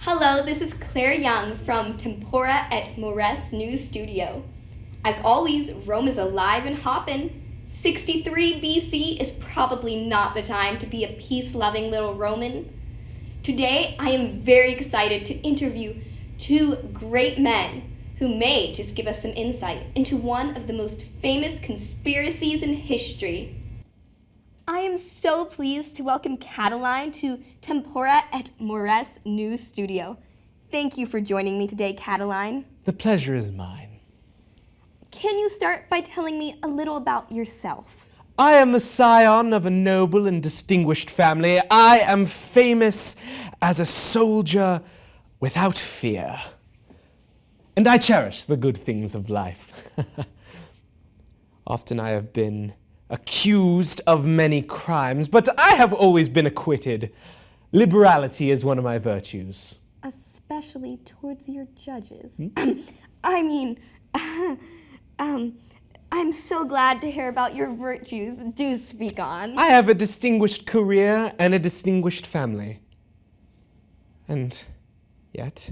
Hello, this is Claire Young from Tempora at Mores News Studio. As always, Rome is alive and hoppin'. 63 BC is probably not the time to be a peace-loving little Roman. Today, I am very excited to interview two great men who may just give us some insight into one of the most famous conspiracies in history. I am so pleased to welcome Catiline to Tempora at Mores News Studio. Thank you for joining me today, Catiline. The pleasure is mine. Can you start by telling me a little about yourself? I am the scion of a noble and distinguished family. I am famous as a soldier without fear. And I cherish the good things of life. Often I have been accused of many crimes, but I have always been acquitted. Liberality is one of my virtues. Especially towards your judges. I'm so glad to hear about your virtues. Do speak on. I have a distinguished career and a distinguished family. And yet,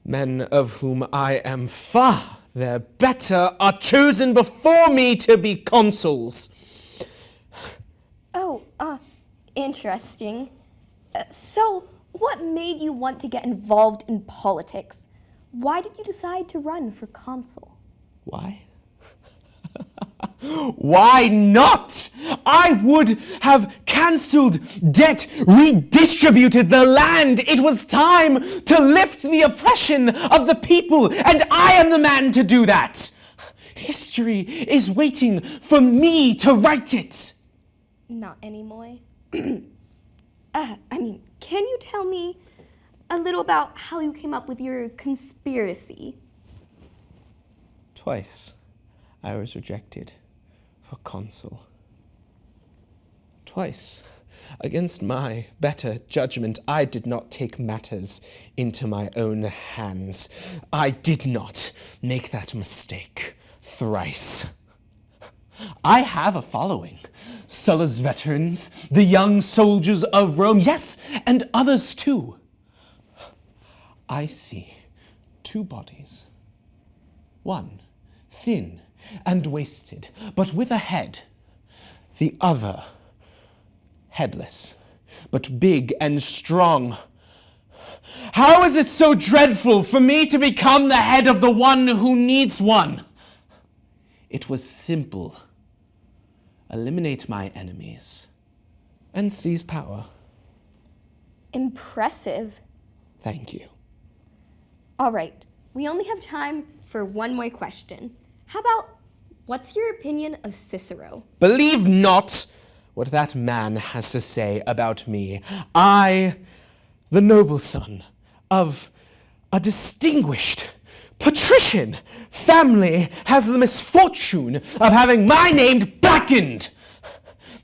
men of whom I am far the better are chosen before me to be consuls. Interesting. So, what made you want to get involved in politics? Why did you decide to run for consul? Why? Why not? I would have cancelled debt, redistributed the land. It was time to lift the oppression of the people, and I am the man to do that. History is waiting for me to write it. Not anymore. Can you tell me a little about how you came up with your conspiracy? Twice I was rejected for consul. Twice, against my better judgment, I did not take matters into my own hands. I did not make that mistake thrice. I have a following. Sulla's veterans, the young soldiers of Rome, yes, and others too. I see two bodies. One, thin and wasted, but with a head. The other, headless, but big and strong. How is it so dreadful for me to become the head of the one who needs one? It was simple. Eliminate my enemies and seize power. Impressive. Thank you. All right, we only have time for one more question. How about, what's your opinion of Cicero? Believe not what that man has to say about me. I, the noble son of a distinguished patrician family, has the misfortune of having my name blackened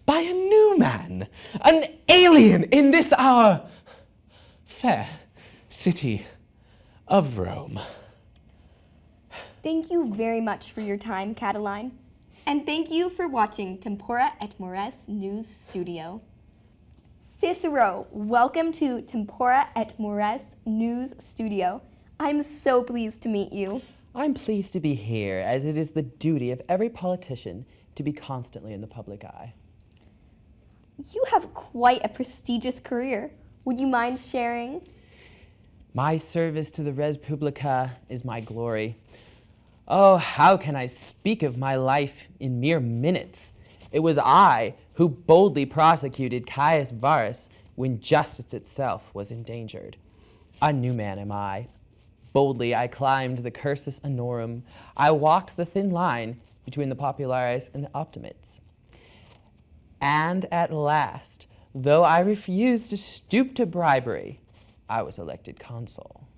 by a new man, an alien in this our fair city of Rome. Thank you very much for your time, Catiline. And thank you for watching Tempora at Mores News Studio. Cicero, welcome to Tempora at Mores News Studio. I'm so pleased to meet you. I'm pleased to be here, as it is the duty of every politician to be constantly in the public eye. You have quite a prestigious career. Would you mind sharing? My service to the Res Publica is my glory. Oh, how can I speak of my life in mere minutes? It was I who boldly prosecuted Caius Varus when justice itself was endangered. A new man am I. Boldly I climbed the cursus honorum. I walked the thin line between the populares and the optimates. And at last, though I refused to stoop to bribery, I was elected consul.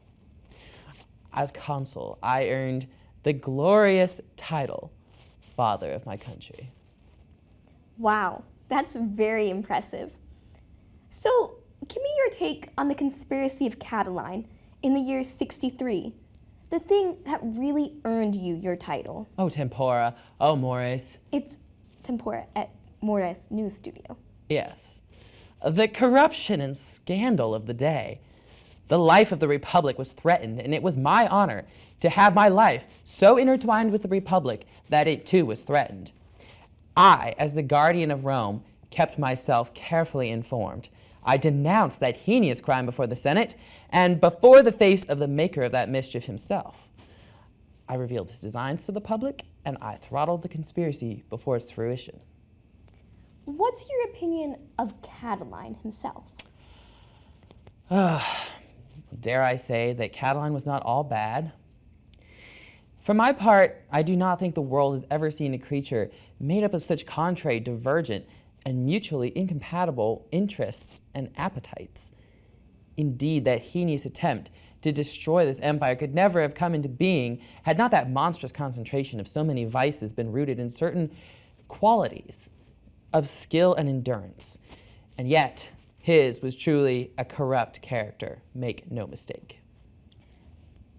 As consul, I earned the glorious title, Father of my Country. Wow, that's very impressive. So, give me your take on the conspiracy of Catiline in the year 63, the thing that really earned you your title. Oh, Tempora. Oh, Mores. It's Tempora at Mores News Studio. Yes. The corruption and scandal of the day. The life of the Republic was threatened, and it was my honor to have my life so intertwined with the Republic that it too was threatened. I, as the guardian of Rome, kept myself carefully informed. I denounced that heinous crime before the Senate and before the face of the maker of that mischief himself. I revealed his designs to the public, and I throttled the conspiracy before its fruition. What's your opinion of Catiline himself? Dare I say that Catiline was not all bad? For my part, I do not think the world has ever seen a creature made up of such contrary, divergent, and mutually incompatible interests and appetites. Indeed, that heinous attempt to destroy this empire could never have come into being had not that monstrous concentration of so many vices been rooted in certain qualities of skill and endurance. And yet, his was truly a corrupt character, make no mistake.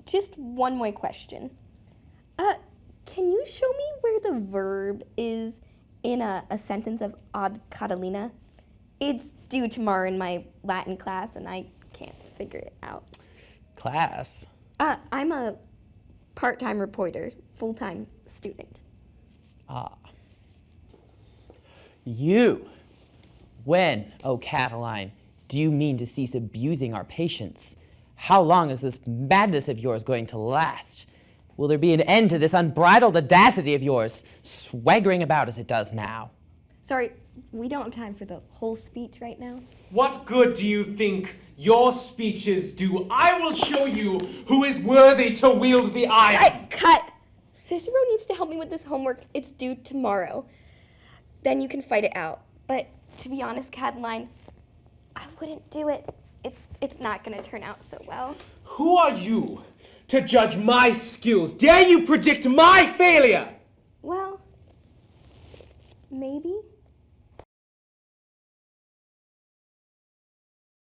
Just one more question. Can you show me where the verb is in a sentence of ad Catilina? It's due tomorrow in my Latin class, and I can't figure it out. Class? I'm a part-time reporter, full-time student. Ah. You. When, O Catiline, do you mean to cease abusing our patience? How long is this madness of yours going to last? Will there be an end to this unbridled audacity of yours, swaggering about as it does now? Sorry, we don't have time for the whole speech right now. What good do you think your speeches do? I will show you who is worthy to wield the iron. Cut! Cicero needs to help me with this homework. It's due tomorrow. Then you can fight it out. But to be honest, Catiline, I wouldn't do it. It's not going to turn out so well. Who are you to judge my skills? Dare you predict my failure? Well, maybe.